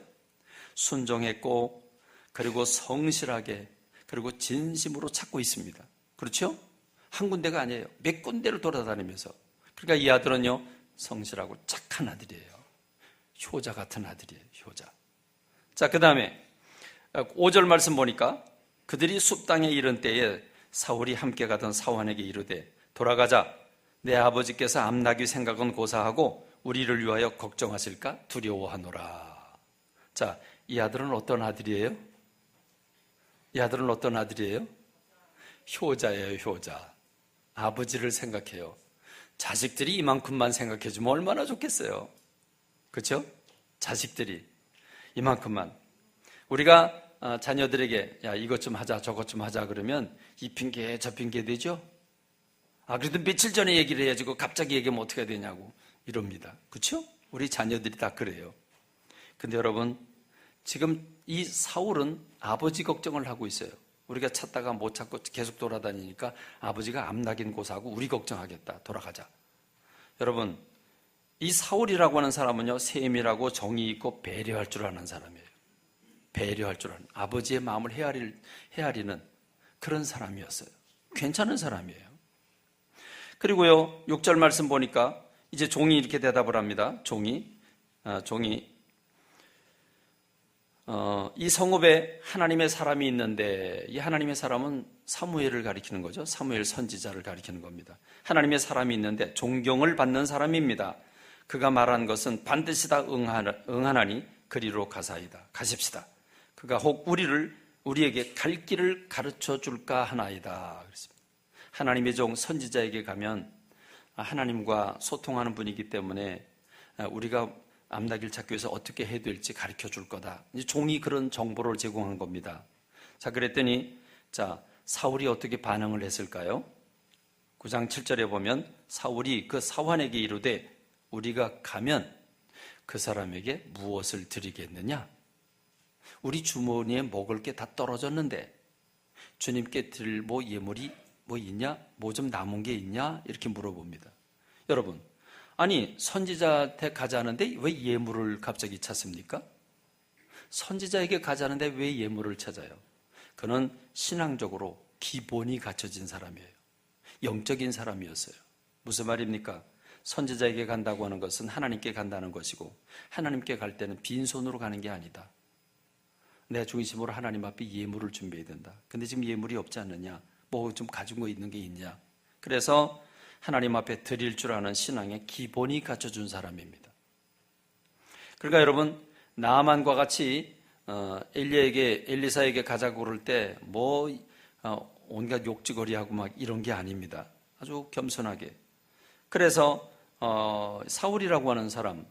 순종했고 그리고 성실하게 그리고 진심으로 찾고 있습니다. 그렇죠? 한 군데가 아니에요. 몇 군데를 돌아다니면서. 그러니까 이 아들은요, 성실하고 착한 아들이에요. 효자 같은 아들이에요. 효자. 자, 그 다음에 5절 말씀 보니까 그들이 숲 땅에 이른 때에 사울이 함께 가던 사환에게 이르되 돌아가자. 내 아버지께서 암나귀 생각은 고사하고 우리를 위하여 걱정하실까 두려워하노라. 자, 이 아들은 어떤 아들이에요? 이 아들은 어떤 아들이에요? 효자예요. 효자. 아버지를 생각해요. 자식들이 이만큼만 생각해주면 얼마나 좋겠어요. 그렇죠? 자식들이 이만큼만. 우리가 자녀들에게 야 이것 좀 하자 저것 좀 하자 그러면 이 핑계 저 핑계 되죠? 그래도 며칠 전에 얘기를 해야지 갑자기 얘기하면 어떻게 되냐고 이럽니다. 그렇죠? 우리 자녀들이 다 그래요. 근데 여러분 지금 이 사울은 아버지 걱정을 하고 있어요. 우리가 찾다가 못 찾고 계속 돌아다니니까 아버지가 암낙인 고사하고 우리 걱정하겠다. 돌아가자. 여러분 이 사울이라고 하는 사람은요 세밀하고 정의 있고 배려할 줄 아는 사람이에요. 배려할 줄 아는 아버지의 마음을 헤아리는 그런 사람이었어요. 괜찮은 사람이에요. 그리고요 6절 말씀 보니까 이제 종이 이렇게 대답을 합니다. 종이 이 성읍에 하나님의 사람이 있는데 이 하나님의 사람은 사무엘을 가리키는 거죠. 사무엘 선지자를 가리키는 겁니다. 하나님의 사람이 있는데 존경을 받는 사람입니다. 그가 말한 것은 반드시 다 응하나니 그리로 가사이다. 가십시다. 그가 혹 우리에게 갈 길을 가르쳐 줄까 하나이다. 그랬습니다. 하나님의 종 선지자에게 가면 하나님과 소통하는 분이기 때문에 우리가 암나기를 찾기 위해서 어떻게 해야 될지 가르쳐 줄 거다. 종이 그런 정보를 제공한 겁니다. 자, 그랬더니 사울이 어떻게 반응을 했을까요? 9장 7절에 보면 사울이 그 사환에게 이르되 우리가 가면 그 사람에게 무엇을 드리겠느냐? 우리 주머니에 먹을 게 다 떨어졌는데 주님께 드릴 예물이 있냐? 뭐 좀 남은 게 있냐? 이렇게 물어봅니다. 여러분, 아니 선지자한테 가자는데 왜 예물을 갑자기 찾습니까? 선지자에게 가자는데 왜 예물을 찾아요? 그는 신앙적으로 기본이 갖춰진 사람이에요. 영적인 사람이었어요. 무슨 말입니까? 선지자에게 간다고 하는 것은 하나님께 간다는 것이고 하나님께 갈 때는 빈손으로 가는 게 아니다. 내 중심으로 하나님 앞에 예물을 준비해야 된다. 근데 지금 예물이 없지 않느냐? 뭐 좀 가진 거 있는 게 있냐? 그래서 하나님 앞에 드릴 줄 아는 신앙의 기본이 갖춰준 사람입니다. 그러니까 여러분 나아만과 같이 엘리사에게 가자고 그럴 때 온갖 욕지거리하고 막 이런 게 아닙니다. 아주 겸손하게. 그래서 사울이라고 하는 사람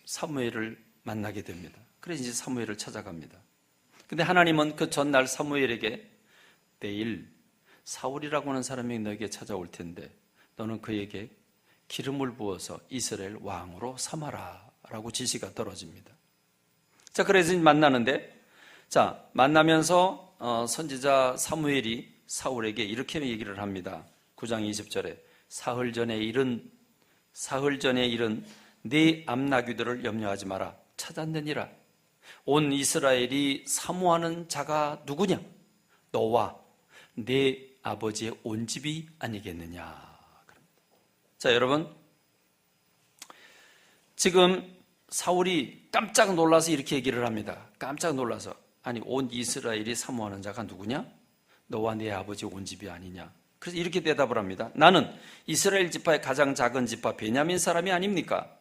사무엘을 만나게 됩니다. 그래서 이제 사무엘을 찾아갑니다. 근데 하나님은 그 전날 사무엘에게 내일 사울이라고 하는 사람이 너에게 찾아올 텐데 너는 그에게 기름을 부어서 이스라엘 왕으로 삼아라 라고 지시가 떨어집니다. 자, 그래서 만나는데 만나면서 선지자 사무엘이 사울에게 이렇게 얘기를 합니다. 9장 20절에 사흘 전에 일은 네 암나귀들을 염려하지 마라. 찾았느니라. 온 이스라엘이 사모하는 자가 누구냐? 너와 네 아버지의 온 집이 아니겠느냐. 자, 여러분 지금 사울이 깜짝 놀라서 이렇게 얘기를 합니다. 깜짝 놀라서 아니 온 이스라엘이 사모하는 자가 누구냐? 너와 네 아버지 온 집이 아니냐. 그래서 이렇게 대답을 합니다. 나는 이스라엘 지파의 가장 작은 지파 베냐민 사람이 아닙니까?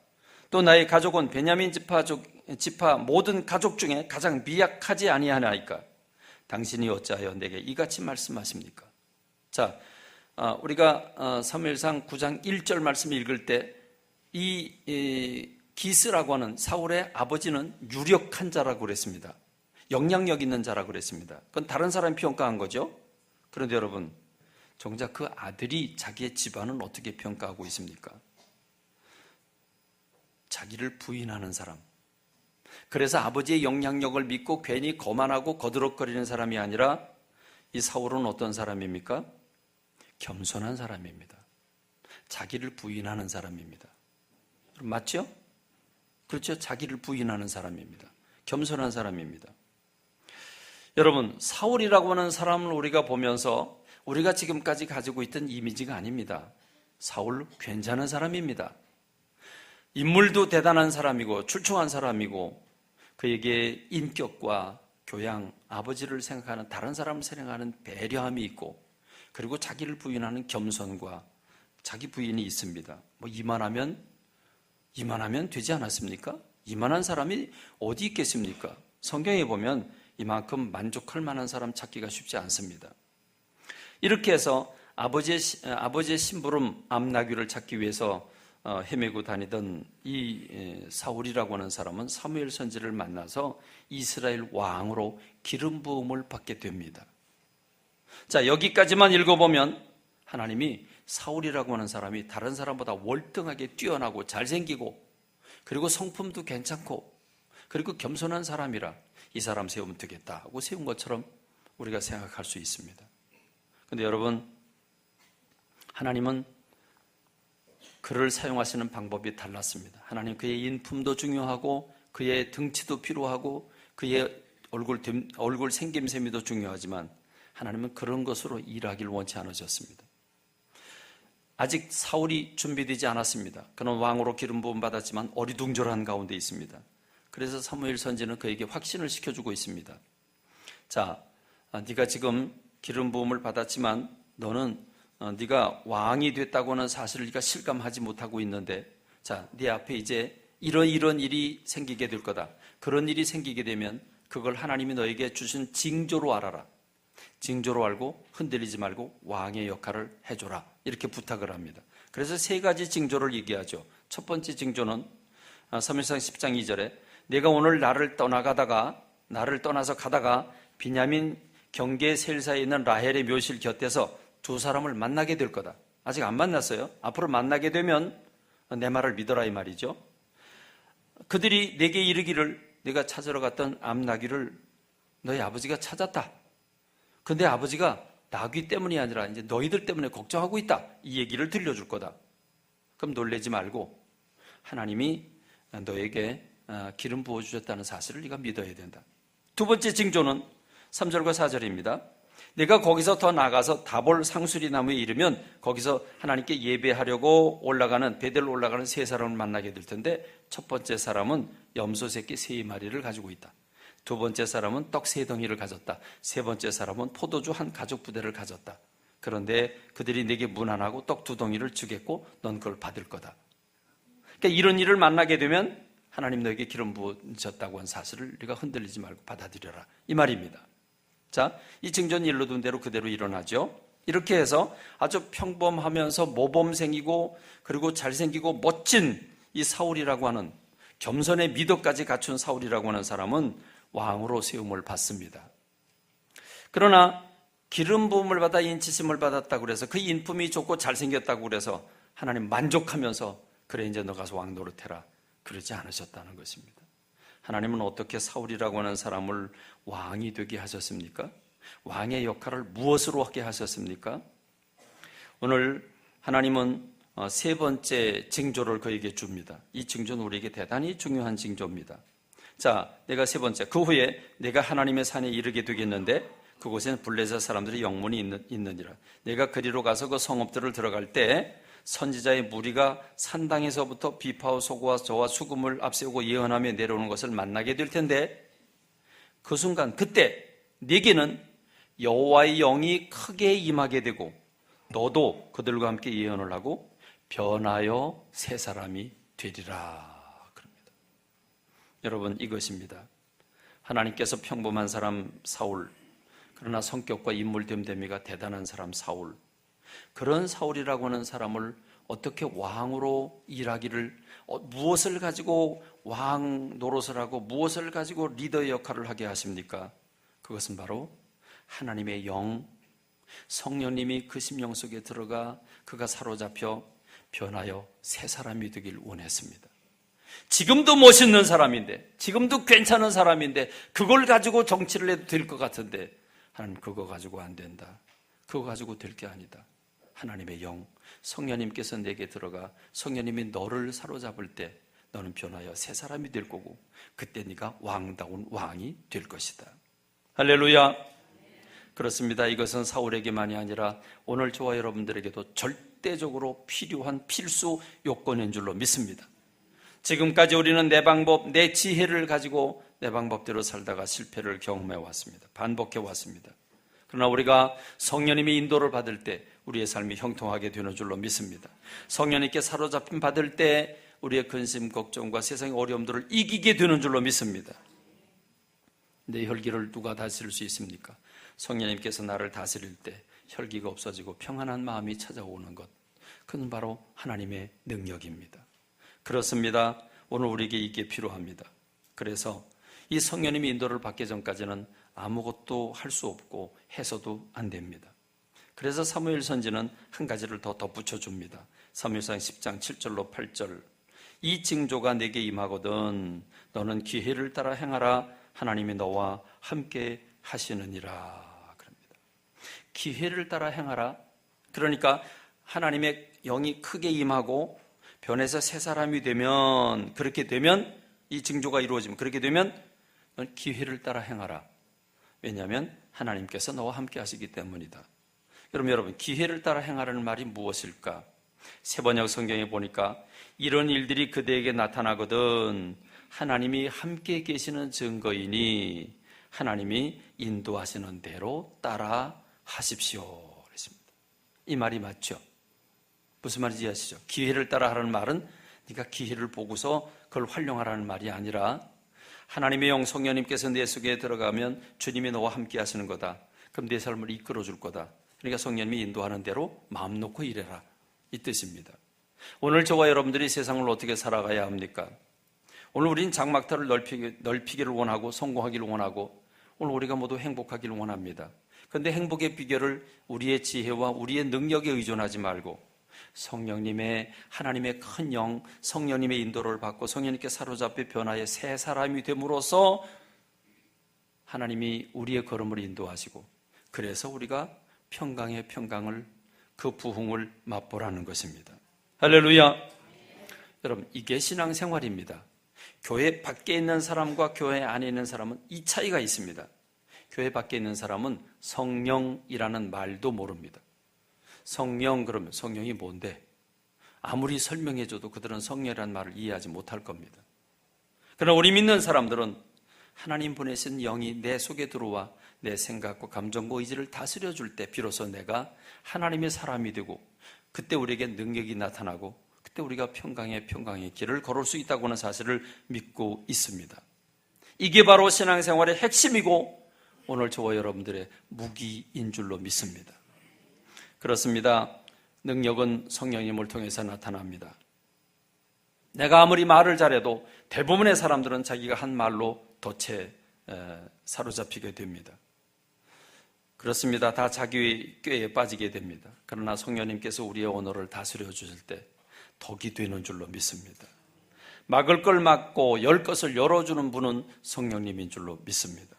또 나의 가족은 베냐민 지파 모든 가족 중에 가장 미약하지 아니하나이까? 당신이 어찌하여 내게 이같이 말씀하십니까? 자, 우리가 사무엘상 9장 1절 말씀 읽을 때 이 기스라고 하는 사울의 아버지는 유력한 자라고 그랬습니다. 영향력 있는 자라고 그랬습니다. 그건 다른 사람이 평가한 거죠. 그런데 여러분 정작 그 아들이 자기의 집안은 어떻게 평가하고 있습니까? 자기를 부인하는 사람. 그래서 아버지의 영향력을 믿고 괜히 거만하고 거드럭거리는 사람이 아니라 이 사울은 어떤 사람입니까? 겸손한 사람입니다. 자기를 부인하는 사람입니다. 맞죠? 그렇죠? 자기를 부인하는 사람입니다. 겸손한 사람입니다. 여러분, 사울이라고 하는 사람을 우리가 보면서 우리가 지금까지 가지고 있던 이미지가 아닙니다. 사울 괜찮은 사람입니다. 인물도 대단한 사람이고 출중한 사람이고 그에게 인격과 교양, 아버지를 생각하는 다른 사람을 생각하는 배려함이 있고 그리고 자기를 부인하는 겸손과 자기 부인이 있습니다. 이만하면 되지 않았습니까? 이만한 사람이 어디 있겠습니까? 성경에 보면 이만큼 만족할 만한 사람 찾기가 쉽지 않습니다. 이렇게 해서 아버지의 심부름 암나귀를 찾기 위해서 헤매고 다니던 이 사울이라고 하는 사람은 사무엘 선지를 만나서 이스라엘 왕으로 기름 부음을 받게 됩니다. 자, 여기까지만 읽어보면 하나님이 사울이라고 하는 사람이 다른 사람보다 월등하게 뛰어나고 잘생기고 그리고 성품도 괜찮고 그리고 겸손한 사람이라 이 사람 세우면 되겠다 하고 세운 것처럼 우리가 생각할 수 있습니다. 그런데 여러분, 하나님은 그를 사용하시는 방법이 달랐습니다. 하나님 그의 인품도 중요하고 그의 등치도 필요하고 그의 얼굴 생김새미도 중요하지만 하나님은 그런 것으로 일하기를 원치 않으셨습니다. 아직 사울이 준비되지 않았습니다. 그는 왕으로 기름 부음 받았지만 어리둥절한 가운데 있습니다. 그래서 사무엘 선지는 그에게 확신을 시켜주고 있습니다. 자, 네가 지금 기름 부음을 받았지만 너는 네가 왕이 됐다고 하는 사실을 네가 실감하지 못하고 있는데, 자, 네 앞에 이제 이런 일이 생기게 될 거다. 그런 일이 생기게 되면 그걸 하나님이 너에게 주신 징조로 알아라. 징조로 알고 흔들리지 말고 왕의 역할을 해줘라. 이렇게 부탁을 합니다. 그래서 세 가지 징조를 얘기하죠. 첫 번째 징조는 사무엘상 10장 2절에 내가 오늘 나를 떠나서 가다가 비냐민 경계 셀사에 있는 라헬의 묘실 곁에서 두 사람을 만나게 될 거다. 아직 안 만났어요. 앞으로 만나게 되면 내 말을 믿어라 이 말이죠. 그들이 내게 이르기를 내가 찾으러 갔던 암나귀를 너희 아버지가 찾았다. 근데 아버지가 나귀 때문이 아니라 이제 너희들 때문에 걱정하고 있다. 이 얘기를 들려줄 거다. 그럼 놀라지 말고 하나님이 너에게 기름 부어주셨다는 사실을 네가 믿어야 된다. 두 번째 징조는 3절과 4절입니다. 내가 거기서 더 나가서 다볼 상수리 나무에 이르면 거기서 하나님께 예배하려고 베델로 올라가는 세 사람을 만나게 될 텐데 첫 번째 사람은 염소 새끼 3마리를 가지고 있다. 두 번째 사람은 떡 3덩이를 가졌다. 세 번째 사람은 포도주 한 가죽 부대를 가졌다. 그런데 그들이 내게 문안하고 떡 2덩이를 주겠고 넌 그걸 받을 거다. 그러니까 이런 일을 만나게 되면 하나님 너에게 기름 부으셨다고 한 사실을 네가 흔들리지 말고 받아들여라. 이 말입니다. 자, 이 징조는 일러둔 대로 그대로 일어나죠. 이렇게 해서 아주 평범하면서 모범생이고 그리고 잘생기고 멋진 이 사울이라고 하는 겸손의 미덕까지 갖춘 사울이라고 하는 사람은 왕으로 세움을 받습니다. 그러나 기름 부음을 받아 인치심을 받았다고 그래서 그 인품이 좋고 잘생겼다고 그래서 하나님 만족하면서 그래 이제 너 가서 왕 노릇해라 그러지 않으셨다는 것입니다. 하나님은 어떻게 사울이라고 하는 사람을 왕이 되게 하셨습니까? 왕의 역할을 무엇으로 하게 하셨습니까? 오늘 하나님은 세 번째 징조를 그에게 줍니다. 이 징조는 우리에게 대단히 중요한 징조입니다. 자, 내가 세 번째, 그 후에 내가 하나님의 산에 이르게 되겠는데 그곳에는 블레셋 사람들의 영문이 있느니라. 내가 그리로 가서 그 성읍들을 들어갈 때 선지자의 무리가 산당에서부터 비파와 소고와 저와 수금을 앞세우고 예언하며 내려오는 것을 만나게 될 텐데 그 순간 그때 네게는 여호와의 영이 크게 임하게 되고 너도 그들과 함께 예언을 하고 변하여 새 사람이 되리라. 그럽니다. 여러분, 이것입니다. 하나님께서 평범한 사람 사울, 그러나 성격과 인물 됨됨이가 대단한 사람 사울, 그런 사울이라고 하는 사람을 어떻게 왕으로 일하기를, 무엇을 가지고 왕 노릇을 하고 무엇을 가지고 리더의 역할을 하게 하십니까? 그것은 바로 하나님의 영, 성령님이 그 심령 속에 들어가 그가 사로잡혀 변하여 새 사람이 되길 원했습니다. 지금도 멋있는 사람인데, 지금도 괜찮은 사람인데 그걸 가지고 정치를 해도 될 것 같은데 하나님 그거 가지고 안 된다. 그거 가지고 될 게 아니다. 하나님의 영, 성령님께서 내게 들어가 성령님이 너를 사로잡을 때 너는 변하여 새 사람이 될 거고 그때 네가 왕다운 왕이 될 것이다. 할렐루야. 그렇습니다. 이것은 사울에게만이 아니라 오늘 저와 여러분들에게도 절대적으로 필요한 필수 요건인 줄로 믿습니다. 지금까지 우리는 내 방법, 내 지혜를 가지고 내 방법대로 살다가 실패를 경험해 왔습니다. 반복해 왔습니다. 그러나 우리가 성령님의 인도를 받을 때 우리의 삶이 형통하게 되는 줄로 믿습니다. 성령님께 사로잡힘 받을 때 우리의 근심, 걱정과 세상의 어려움들을 이기게 되는 줄로 믿습니다. 내 혈기를 누가 다스릴 수 있습니까? 성령님께서 나를 다스릴 때 혈기가 없어지고 평안한 마음이 찾아오는 것, 그건 바로 하나님의 능력입니다. 그렇습니다. 오늘 우리에게 이게 필요합니다. 그래서 이 성령님의 인도를 받기 전까지는 아무것도 할 수 없고 해서도 안 됩니다. 그래서 사무엘 선지는 한 가지를 더 덧붙여 줍니다. 사무엘상 10장 7절로 8절. 이 징조가 내게 임하거든 너는 기회를 따라 행하라. 하나님이 너와 함께 하시느니라. 그럽니다. 기회를 따라 행하라. 그러니까 하나님의 영이 크게 임하고 변해서 새 사람이 되면, 그렇게 되면 이 징조가 이루어지면, 그렇게 되면 넌 기회를 따라 행하라. 왜냐하면 하나님께서 너와 함께 하시기 때문이다. 그럼 여러분, 기회를 따라 행하라는 말이 무엇일까? 세번역 성경에 보니까 이런 일들이 그대에게 나타나거든 하나님이 함께 계시는 증거이니 하나님이 인도하시는 대로 따라 하십시오. 그랬습니다. 이 말이 맞죠? 무슨 말인지 아시죠? 기회를 따라 하라는 말은 네가 기회를 보고서 그걸 활용하라는 말이 아니라 하나님의 영 성령님께서 내 속에 들어가면 주님이 너와 함께 하시는 거다. 그럼 내 삶을 이끌어 줄 거다. 그러니까 성령님이 인도하는 대로 마음 놓고 일해라. 이 뜻입니다. 오늘 저와 여러분들이 세상을 어떻게 살아가야 합니까? 오늘 우리는 장막터를 넓히기를 원하고 성공하기를 원하고 오늘 우리가 모두 행복하기를 원합니다. 그런데 행복의 비결을 우리의 지혜와 우리의 능력에 의존하지 말고 성령님의, 하나님의 큰 영, 성령님의 인도를 받고 성령님께 사로잡혀 변화의 새 사람이 됨으로써 하나님이 우리의 걸음을 인도하시고 그래서 우리가 평강의 평강을, 그 부흥을 맛보라는 것입니다. 할렐루야. 여러분, 이게 신앙생활입니다. 교회 밖에 있는 사람과 교회 안에 있는 사람은 이 차이가 있습니다. 교회 밖에 있는 사람은 성령이라는 말도 모릅니다. 성령, 그러면 성령이 뭔데? 아무리 설명해줘도 그들은 성령이라는 말을 이해하지 못할 겁니다. 그러나 우리 믿는 사람들은 하나님 보내신 영이 내 속에 들어와 내 생각과 감정과 의지를 다스려 줄 때 비로소 내가 하나님의 사람이 되고 그때 우리에게 능력이 나타나고 그때 우리가 평강의 길을 걸을 수 있다고 하는 사실을 믿고 있습니다. 이게 바로 신앙생활의 핵심이고 오늘 저와 여러분들의 무기인 줄로 믿습니다. 그렇습니다. 능력은 성령님을 통해서 나타납니다. 내가 아무리 말을 잘해도 대부분의 사람들은 자기가 한 말로 덫에 사로잡히게 됩니다. 그렇습니다. 다 자기 꾀에 빠지게 됩니다. 그러나 성령님께서 우리의 언어를 다스려 주실 때 덕이 되는 줄로 믿습니다. 막을 걸 막고 열 것을 열어주는 분은 성령님인 줄로 믿습니다.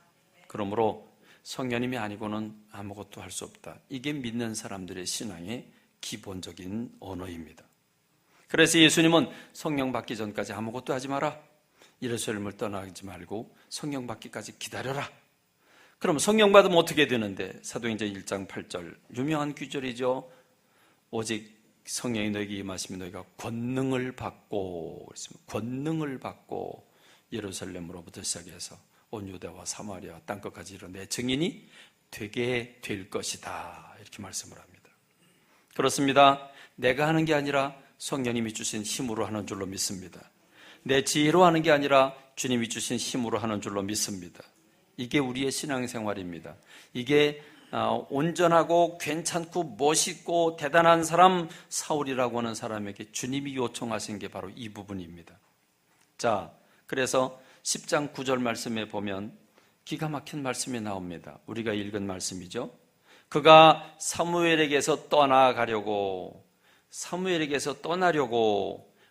그러므로 성령님이 아니고는 아무것도 할 수 없다. 이게 믿는 사람들의 신앙의 기본적인 언어입니다. 그래서 예수님은 성령 받기 전까지 아무것도 하지 마라. 예루살렘을 떠나지 말고 성령 받기까지 기다려라. 그럼 성령 받으면 어떻게 되는데? 사도행전 1장 8절 유명한 구절이죠. 오직 성령이 너에게 임하시면 너희가 권능을 받고, 권능을 받고 예루살렘으로부터 시작해서 온 유대와 사마리아 땅끝까지 이르러 내 증인이 되게 될 것이다. 이렇게 말씀을 합니다. 그렇습니다. 내가 하는 게 아니라 성령님이 주신 힘으로 하는 줄로 믿습니다. 내 지혜로 하는 게 아니라 주님이 주신 힘으로 하는 줄로 믿습니다. 이게 우리의 신앙생활입니다. 이게 온전하고 괜찮고 멋있고 대단한 사람 사울이라고 하는 사람에게 주님이 요청하신 게 바로 이 부분입니다. 자, 그래서 10장 9절 말씀에 보면 기가 막힌 말씀이 나옵니다. 우리가 읽은 말씀이죠. 그가 사무엘에게서 떠나려고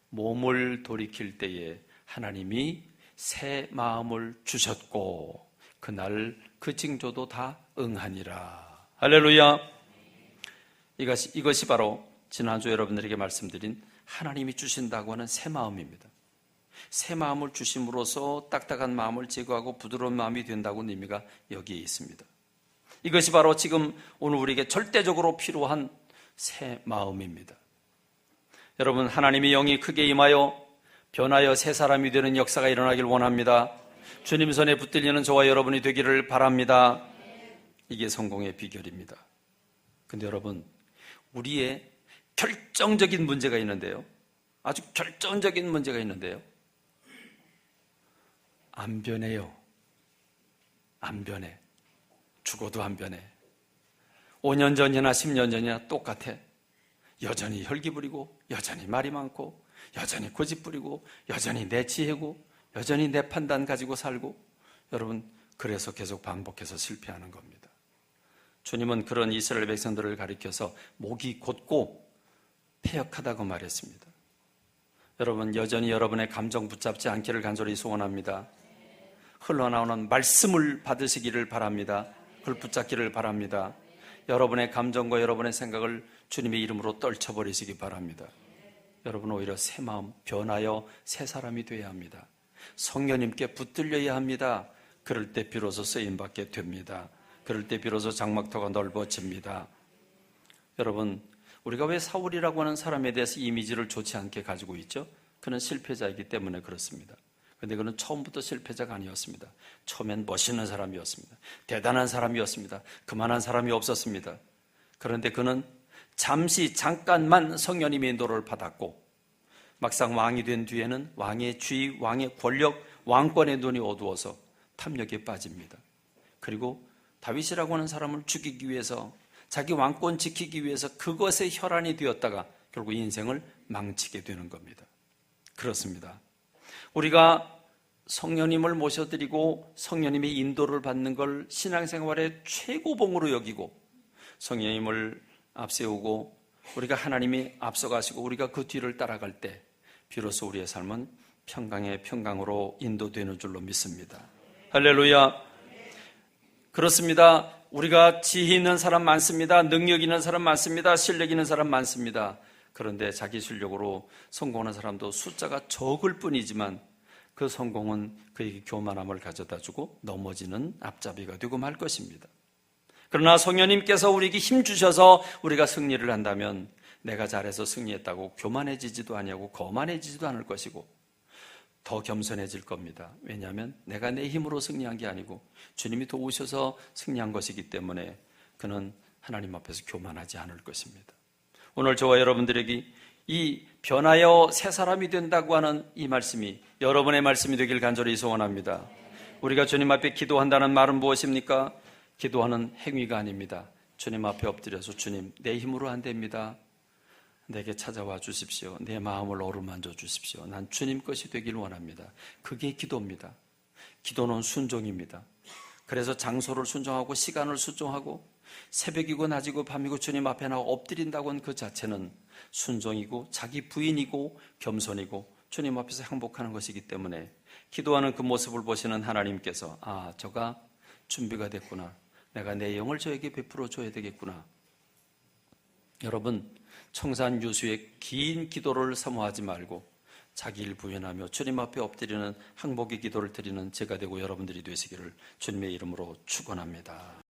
몸을 돌이킬 때에 하나님이 새 마음을 주셨고 그날 그 징조도 다 응하니라. 할렐루야. 이것이 바로 지난주 여러분들에게 말씀드린 하나님이 주신다고 하는 새 마음입니다. 새 마음을 주심으로써 딱딱한 마음을 제거하고 부드러운 마음이 된다고는 의미가 여기에 있습니다. 이것이 바로 지금 오늘 우리에게 절대적으로 필요한 새 마음입니다. 여러분, 하나님의 영이 크게 임하여 변하여 새 사람이 되는 역사가 일어나길 원합니다. 주님 손에 붙들리는 저와 여러분이 되기를 바랍니다. 이게 성공의 비결입니다. 근데 여러분, 우리의 결정적인 문제가 있는데요. 아주 결정적인 문제가 있는데요. 안 변해요. 안 변해. 죽어도 안 변해. 5년 전이나 10년 전이나 똑같아. 여전히 혈기 부리고 여전히 말이 많고 여전히 고집 부리고 여전히 내 지혜고 여전히 내 판단 가지고 살고 여러분 그래서 계속 반복해서 실패하는 겁니다. 주님은 그런 이스라엘 백성들을 가리켜서 목이 곧고 패역하다고 말했습니다. 여러분, 여전히 여러분의 감정 붙잡지 않기를 간절히 소원합니다. 흘러나오는 말씀을 받으시기를 바랍니다. 그걸 붙잡기를 바랍니다. 여러분의 감정과 여러분의 생각을 주님의 이름으로 떨쳐버리시기 바랍니다. 여러분, 오히려 새 마음, 변하여 새 사람이 되어야 합니다. 성령님께 붙들려야 합니다. 그럴 때 비로소 쓰임받게 됩니다. 그럴 때 비로소 장막터가 넓어집니다. 여러분, 우리가 왜 사울이라고 하는 사람에 대해서 이미지를 좋지 않게 가지고 있죠? 그는 실패자이기 때문에 그렇습니다. 그런데 그는 처음부터 실패자가 아니었습니다. 처음엔 멋있는 사람이었습니다. 대단한 사람이었습니다. 그만한 사람이 없었습니다. 그런데 그는 잠깐만 성령님의 인도를 받았고 막상 왕이 된 뒤에는 왕의 지위, 왕의 권력, 왕권의 눈이 어두워서 탐욕에 빠집니다. 그리고 다윗이라고 하는 사람을 죽이기 위해서, 자기 왕권 지키기 위해서 그것에 혈안이 되었다가 결국 인생을 망치게 되는 겁니다. 그렇습니다. 우리가 성령님을 모셔드리고 성령님의 인도를 받는 걸 신앙생활의 최고봉으로 여기고 성령님을 앞세우고 우리가 하나님이 앞서가시고 우리가 그 뒤를 따라갈 때 비로소 우리의 삶은 평강의 평강으로 인도되는 줄로 믿습니다. 할렐루야. 그렇습니다. 우리가 지혜 있는 사람 많습니다. 능력 있는 사람 많습니다. 실력 있는 사람 많습니다. 그런데 자기 실력으로 성공하는 사람도 숫자가 적을 뿐이지만 그 성공은 그에게 교만함을 가져다 주고 넘어지는 앞잡이가 되고 말 것입니다. 그러나 성령님께서 우리에게 힘 주셔서 우리가 승리를 한다면 내가 잘해서 승리했다고 교만해지지도 아니하고 거만해지지도 않을 것이고 더 겸손해질 겁니다. 왜냐하면 내가 내 힘으로 승리한 게 아니고 주님이 도우셔서 승리한 것이기 때문에 그는 하나님 앞에서 교만하지 않을 것입니다. 오늘 저와 여러분들에게 이 변하여 새 사람이 된다고 하는 이 말씀이 여러분의 말씀이 되길 간절히 소원합니다. 우리가 주님 앞에 기도한다는 말은 무엇입니까? 기도하는 행위가 아닙니다. 주님 앞에 엎드려서 주님, 내 힘으로 안 됩니다. 내게 찾아와 주십시오. 내 마음을 어루만져 주십시오. 난 주님 것이 되길 원합니다. 그게 기도입니다. 기도는 순종입니다. 그래서 장소를 순종하고 시간을 순종하고 새벽이고 낮이고 밤이고 주님 앞에 나와 엎드린다고 하는 그 자체는 순종이고 자기 부인이고 겸손이고 주님 앞에서 항복하는 것이기 때문에 기도하는 그 모습을 보시는 하나님께서 저가 준비가 됐구나. 내가 내 영을 저에게 베풀어 줘야 되겠구나. 여러분, 청산유수의 긴 기도를 사모하지 말고 자기를 부인하며 주님 앞에 엎드리는 항복의 기도를 드리는 제가 되고 여러분들이 되시기를 주님의 이름으로 축원합니다.